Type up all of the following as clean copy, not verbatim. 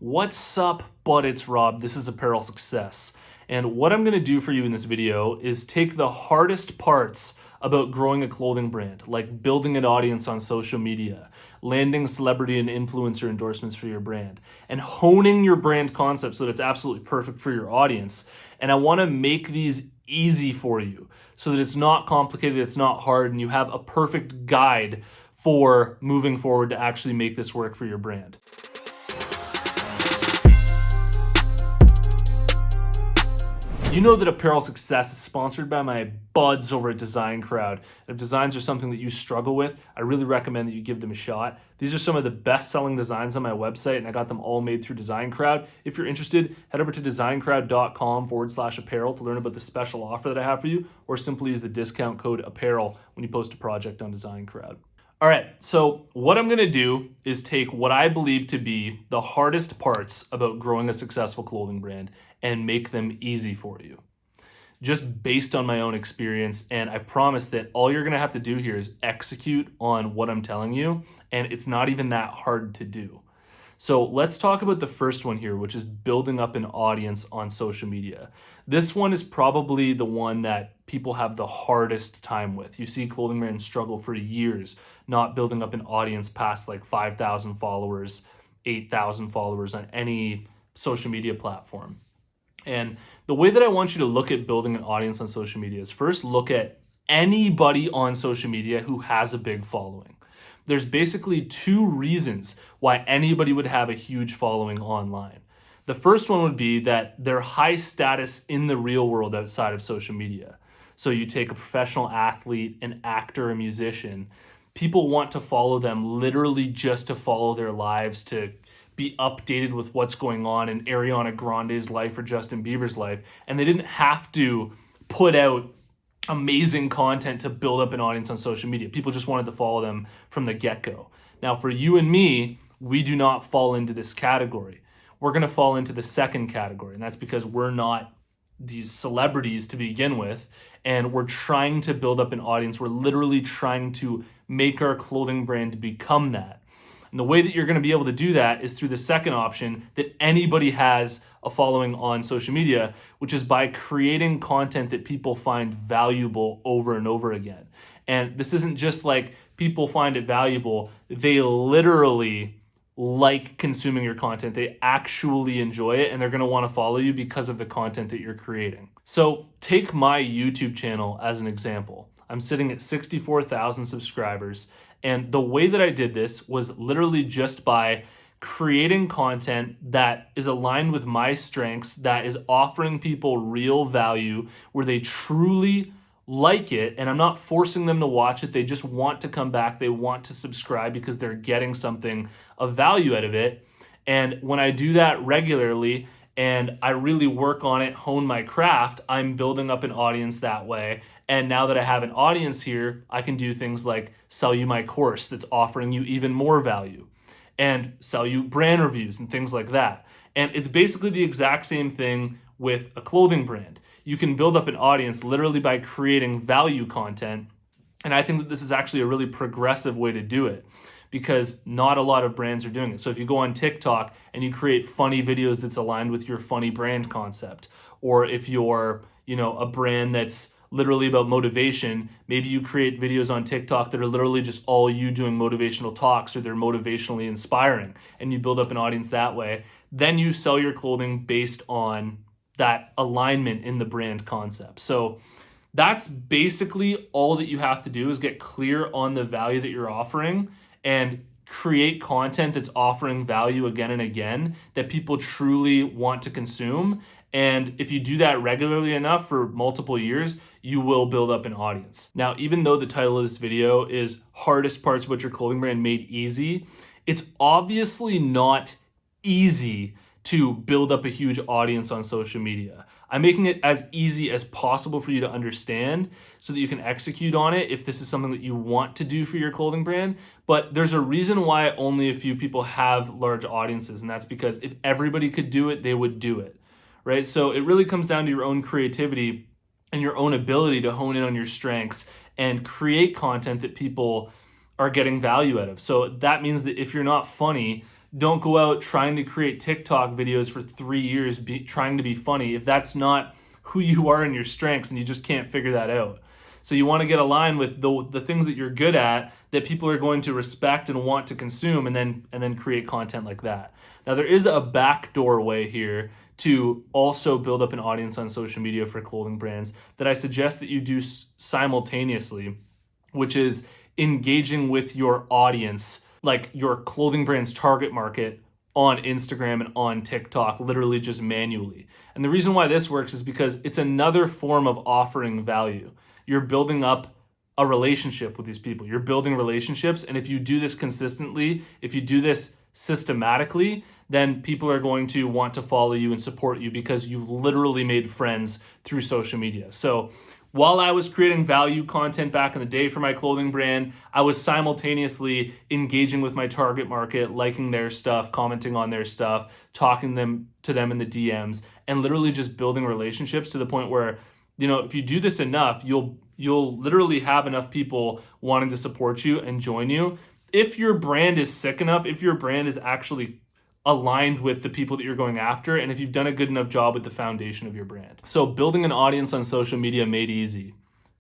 What's up, bud? It's Rob. This is Apparel Success. And what I'm going to do for you in this video is take the hardest parts about growing a clothing brand, like building an audience on social media, landing celebrity and influencer endorsements for your brand, and honing your brand concept so that it's absolutely perfect for your audience. And I want to make these easy for you so that it's not complicated, it's not hard, and you have a perfect guide for moving forward to actually make this work for your brand. You know that Apparel Success is sponsored by my buds over at Design Crowd. If designs are something that you struggle with, I really recommend that you give them a shot. These are some of the best-selling designs on my website, and I got them all made through Design Crowd. If you're interested, head over to designcrowd.com/apparel to learn about the special offer that I have for you, or simply use the discount code APPAREL when you post a project on Design Crowd. All right, so what I'm gonna do is take what I believe to be the hardest parts about growing a successful clothing brand and make them easy for you, just based on my own experience. And I promise that all you're gonna have to do here is execute on what I'm telling you, and it's not even that hard to do. So let's talk about the first one here, which is building up an audience on social media. This one is probably the one that people have the hardest time with. You see clothing brands struggle for years not building up an audience past like 5,000 followers, 8,000 followers on any social media platform. And the way that I want you to look at building an audience on social media is first look at anybody on social media who has a big following. There's basically two reasons why anybody would have a huge following online. The first one would be that they're high status in the real world outside of social media. So you take a professional athlete, an actor, a musician, people want to follow them literally just to follow their lives, to be updated with what's going on in Ariana Grande's life or Justin Bieber's life. And they didn't have to put out amazing content to build up an audience on social media. People just wanted to follow them from the get-go. Now, for you and me, we do not fall into this category. We're going to fall into the second category, and that's because we're not these celebrities to begin with, and we're trying to build up an audience. We're literally trying to make our clothing brand become that. And the way that you're going to be able to do that is through the second option that anybody has a following on social media, which is by creating content that people find valuable over and over again. And this isn't just like people find it valuable. They literally like consuming your content. They actually enjoy it, and they're going to want to follow you because of the content that you're creating. So take my YouTube channel as an example. I'm sitting at 64,000 subscribers. And the way that I did this was literally just by creating content that is aligned with my strengths, that is offering people real value, where they truly like it, and I'm not forcing them to watch it. They just want to come back. They want to subscribe because they're getting something of value out of it. And when I do that regularly and I really work on it, hone my craft, I'm building up an audience that way. And now that I have an audience here, I can do things like sell you my course that's offering you even more value, and sell you brand reviews and things like that. And it's basically the exact same thing with a clothing brand. You can build up an audience literally by creating value content. And I think that this is actually a really progressive way to do it, because not a lot of brands are doing it. So if you go on TikTok and you create funny videos that's aligned with your funny brand concept, or if you're, a brand that's literally about motivation, maybe you create videos on TikTok that are literally just all you doing motivational talks, or they're motivationally inspiring, and you build up an audience that way. Then you sell your clothing based on that alignment in the brand concept. So that's basically all that you have to do, is get clear on the value that you're offering and create content that's offering value again and again that people truly want to consume. And if you do that regularly enough for multiple years, you will build up an audience. Now, even though the title of this video is Hardest Parts About Your Clothing Brand Made Easy, it's obviously not easy to build up a huge audience on social media. I'm making it as easy as possible for you to understand so that you can execute on it if this is something that you want to do for your clothing brand. But there's a reason why only a few people have large audiences, and that's because if everybody could do it, they would do it, right? So it really comes down to your own creativity and your own ability to hone in on your strengths and create content that people are getting value out of. So that means that if you're not funny, Don't go out trying to create TikTok videos for 3 years trying to be funny if that's not who you are and your strengths and you just can't figure that out. So you want to get aligned with the things that you're good at that people are going to respect and want to consume, and then create content like that. Now there is a backdoor way here to also build up an audience on social media for clothing brands that I suggest that you do simultaneously, which is engaging with your audience, like your clothing brand's target market, on Instagram and on TikTok, literally just manually. And the reason why this works is because it's another form of offering value. You're building up a relationship with these people. You're building relationships. And if you do this consistently, if you do this systematically, then people are going to want to follow you and support you because you've literally made friends through social media. So while I was creating value content back in the day for my clothing brand, I was simultaneously engaging with my target market, liking their stuff, commenting on their stuff, talking to them in the DMs, and literally just building relationships to the point where, if you do this enough, you'll literally have enough people wanting to support you and join you. If your brand is sick enough, if your brand is actually aligned with the people that you're going after, and if you've done a good enough job with the foundation of your brand. So building an audience on social media made easy.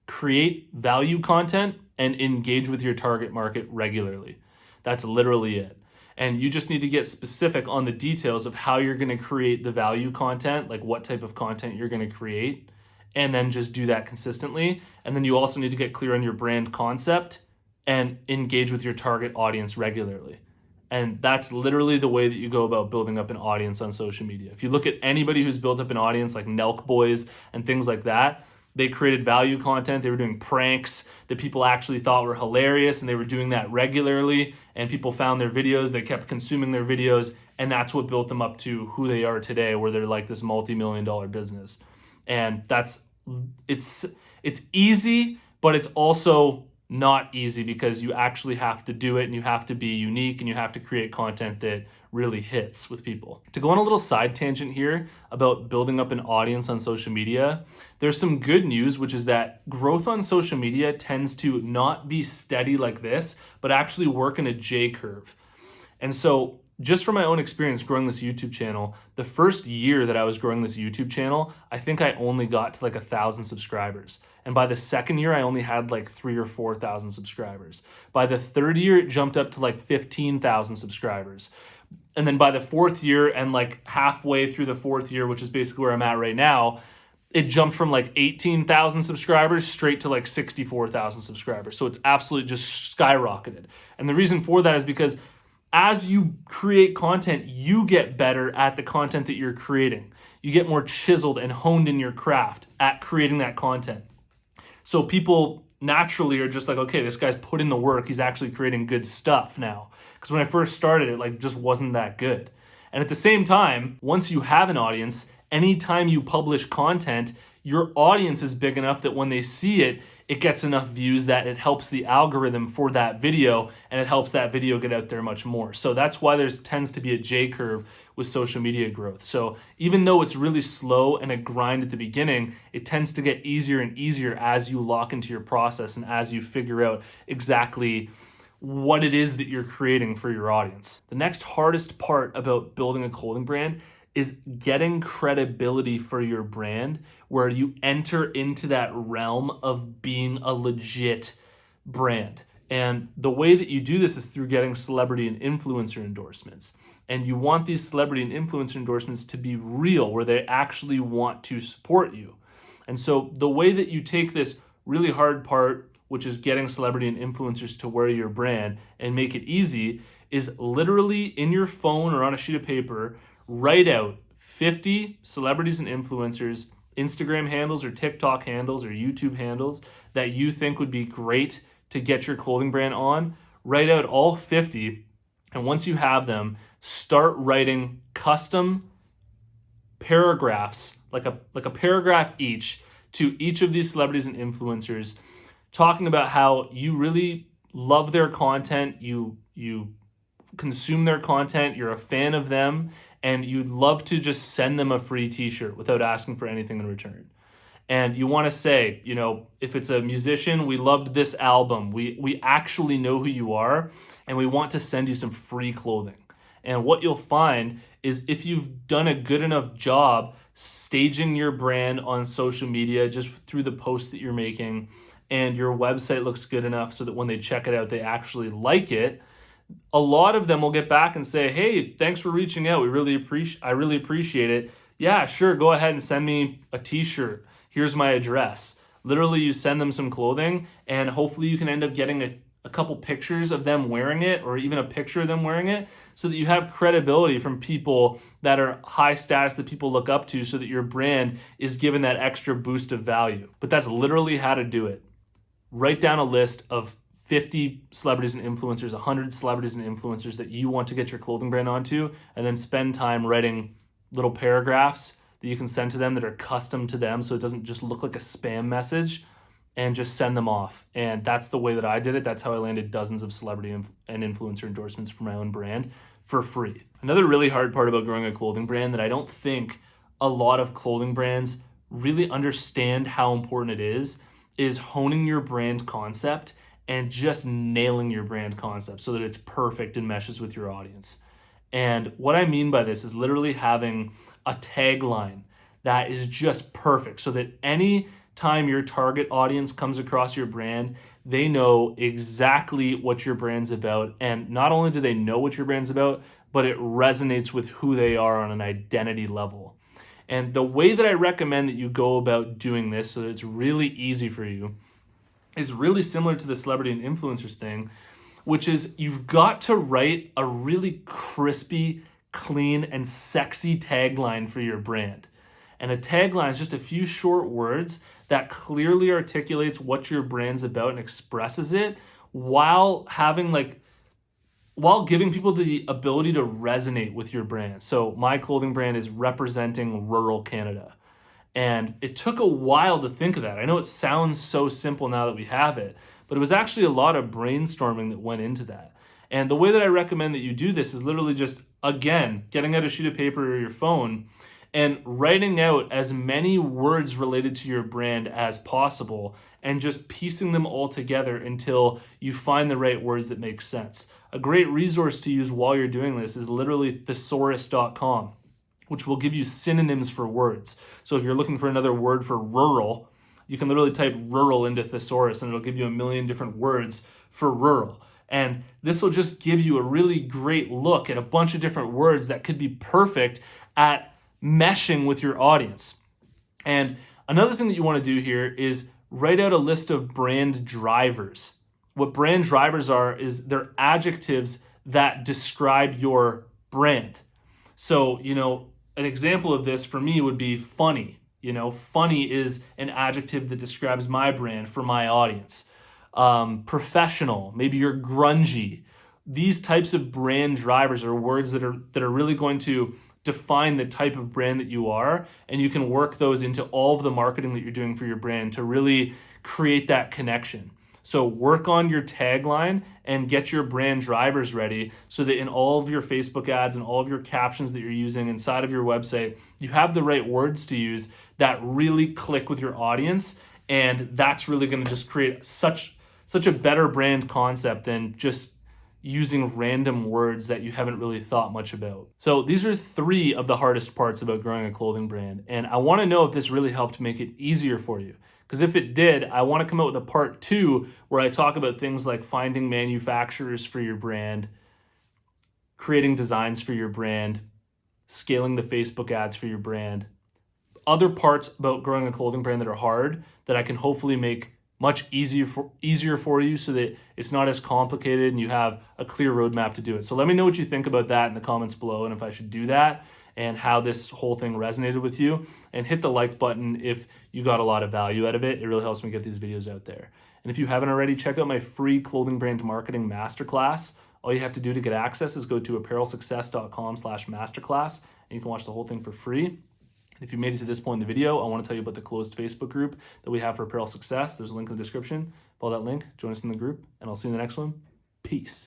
Create value content and engage with your target market regularly. That's literally it. And you just need to get specific on the details of how you're going to create the value content, like what type of content you're going to create, and then just do that consistently. And then you also need to get clear on your brand concept and engage with your target audience regularly. And that's literally the way that you go about building up an audience on social media. If you look at anybody who's built up an audience like Nelk Boys and things like that, they created value content. They were doing pranks that people actually thought were hilarious, and they were doing that regularly, and people found their videos. They kept consuming their videos, and that's what built them up to who they are today, where they're like this multi-million-dollar business. And it's easy, but it's also not easy because you actually have to do it, and you have to be unique, and you have to create content that really hits with people. To go on a little side tangent here about building up an audience on social media, there's some good news, which is that growth on social media tends to not be steady like this, but actually work in a J curve. And so just from my own experience growing this YouTube channel, the first year that I was growing this YouTube channel, I think I only got to like 1,000 subscribers. And by the second year, I only had like 3,000 or 4,000 subscribers. By the third year, it jumped up to like 15,000 subscribers. And then by the fourth year, and like halfway through the fourth year, which is basically where I'm at right now, it jumped from like 18,000 subscribers straight to like 64,000 subscribers. So it's absolutely just skyrocketed. And the reason for that is because as you create content, you get better at the content that you're creating. You get more chiseled and honed in your craft at creating that content. So people naturally are just like, okay, this guy's put in the work. He's actually creating good stuff now. Because when I first started, it like just wasn't that good. And at the same time, once you have an audience, anytime you publish content, your audience is big enough that when they see it, it gets enough views that it helps the algorithm for that video, and it helps that video get out there much more. So that's why there tends to be a J curve with social media growth. So even though it's really slow and a grind at the beginning, it tends to get easier and easier as you lock into your process and as you figure out exactly what it is that you're creating for your audience. The next hardest part about building a clothing brand is getting credibility for your brand, where you enter into that realm of being a legit brand. And the way that you do this is through getting celebrity and influencer endorsements. And you want these celebrity and influencer endorsements to be real, where they actually want to support you. And so the way that you take this really hard part, which is getting celebrity and influencers to wear your brand, and make it easy, is literally in your phone or on a sheet of paper, write out 50 celebrities and influencers, Instagram handles or TikTok handles or YouTube handles that you think would be great to get your clothing brand on. Write out all 50, and once you have them, start writing custom paragraphs, like a paragraph each, to each of these celebrities and influencers, talking about how you really love their content, you consume their content, you're a fan of them, and you'd love to just send them a free t-shirt without asking for anything in return. And you want to say, if it's a musician, we loved this album. We actually know who you are, and we want to send you some free clothing. And what you'll find is if you've done a good enough job staging your brand on social media just through the posts that you're making, and your website looks good enough so that when they check it out, they actually like it, a lot of them will get back and say, hey, thanks for reaching out. I really appreciate it. Yeah, sure. Go ahead and send me a t-shirt. Here's my address. Literally, you send them some clothing, and hopefully you can end up getting a couple pictures of them wearing it, or even a picture of them wearing it, so that you have credibility from people that are high status that people look up to, so that your brand is given that extra boost of value. But that's literally how to do it. Write down a list of 50 celebrities and influencers, 100 celebrities and influencers that you want to get your clothing brand onto, and then spend time writing little paragraphs that you can send to them that are custom to them, so it doesn't just look like a spam message, and just send them off. And that's the way that I did it. That's how I landed dozens of celebrity and influencer endorsements for my own brand for free. Another really hard part about growing a clothing brand that I don't think a lot of clothing brands really understand how important it is honing your brand concept and just nailing your brand concept so that it's perfect and meshes with your audience. And what I mean by this is literally having a tagline that is just perfect, so that any time your target audience comes across your brand, they know exactly what your brand's about. And not only do they know what your brand's about, but it resonates with who they are on an identity level. And the way that I recommend that you go about doing this so that it's really easy for you is really similar to the celebrity and influencers thing, which is you've got to write a really crispy, clean, and sexy tagline for your brand. And a tagline is just a few short words that clearly articulates what your brand's about and expresses it while giving people the ability to resonate with your brand. So my clothing brand is representing rural Canada. And it took a while to think of that. I know it sounds so simple now that we have it, but it was actually a lot of brainstorming that went into that. And the way that I recommend that you do this is literally just, again, getting out a sheet of paper or your phone and writing out as many words related to your brand as possible and just piecing them all together until you find the right words that make sense. A great resource to use while you're doing this is literally thesaurus.com, which will give you synonyms for words. So if you're looking for another word for rural, you can literally type rural into thesaurus and it'll give you a million different words for rural. And this will just give you a really great look at a bunch of different words that could be perfect at meshing with your audience. And another thing that you want to do here is write out a list of brand drivers. What brand drivers are is they're adjectives that describe your brand. So, an example of this for me would be funny. Funny is an adjective that describes my brand for my audience. Professional, maybe you're grungy. These types of brand drivers are words that are really going to define the type of brand that you are, and you can work those into all of the marketing that you're doing for your brand to really create that connection. So work on your tagline and get your brand drivers ready so that in all of your Facebook ads and all of your captions that you're using inside of your website, you have the right words to use that really click with your audience, and that's really going to just create such a better brand concept than just using random words that you haven't really thought much about. So these are 3 of the hardest parts about growing a clothing brand. And I want to know if this really helped make it easier for you. Because if it did, I want to come out with a part 2 where I talk about things like finding manufacturers for your brand, creating designs for your brand, scaling the Facebook ads for your brand, other parts about growing a clothing brand that are hard that I can hopefully make much easier for you so that it's not as complicated and you have a clear roadmap to do it. So let me know what you think about that in the comments below and if I should do that and how this whole thing resonated with you. And hit the like button if you got a lot of value out of it. It really helps me get these videos out there. And if you haven't already, check out my free clothing brand marketing masterclass. All you have to do to get access is go to apparelsuccess.com/masterclass and you can watch the whole thing for free. If you made it to this point in the video, I want to tell you about the closed Facebook group that we have for Apparel Success. There's a link in the description. Follow that link, join us in the group, and I'll see you in the next one. Peace.